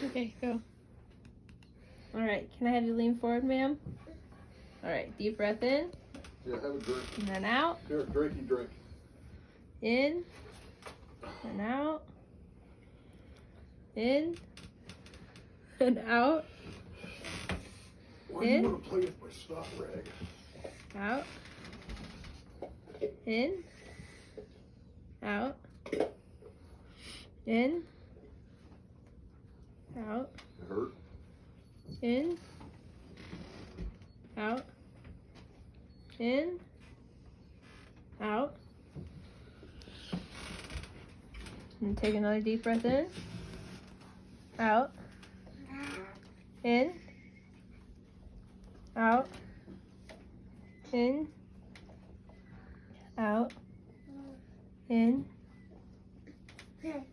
Okay, go. All right, can I have you lean forward, ma'am? All right, deep breath in. Yeah, have a drink. And then out. Here, drinky drink. In. And out. In. And out. Why do you want to play with my snot rag? Out. In. Out. In. Out. It hurt? In. Out. In. Out. And take another deep breath in. Out. In. Out. In. Out. In.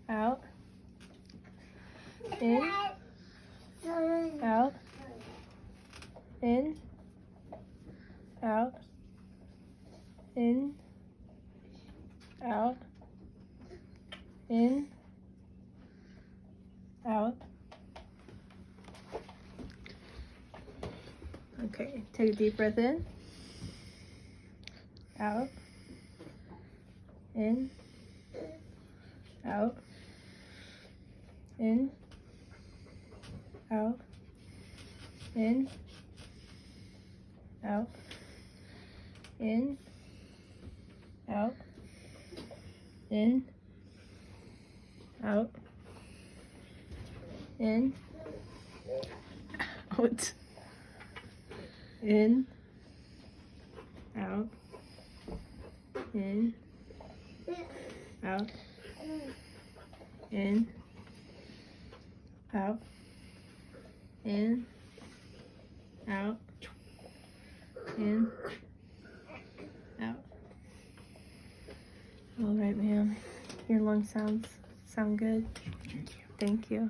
Out. In. Out. In. Out. In. Out. In. Out. Okay, take a deep breath in. Out. In. Out. In. Out. In. Out. In. Out. In. Out. In. Out. In. Out. In. Out. In. Out. In. Out. In. Out. All right, ma'am. Your lungs sound good. Thank you. Thank you.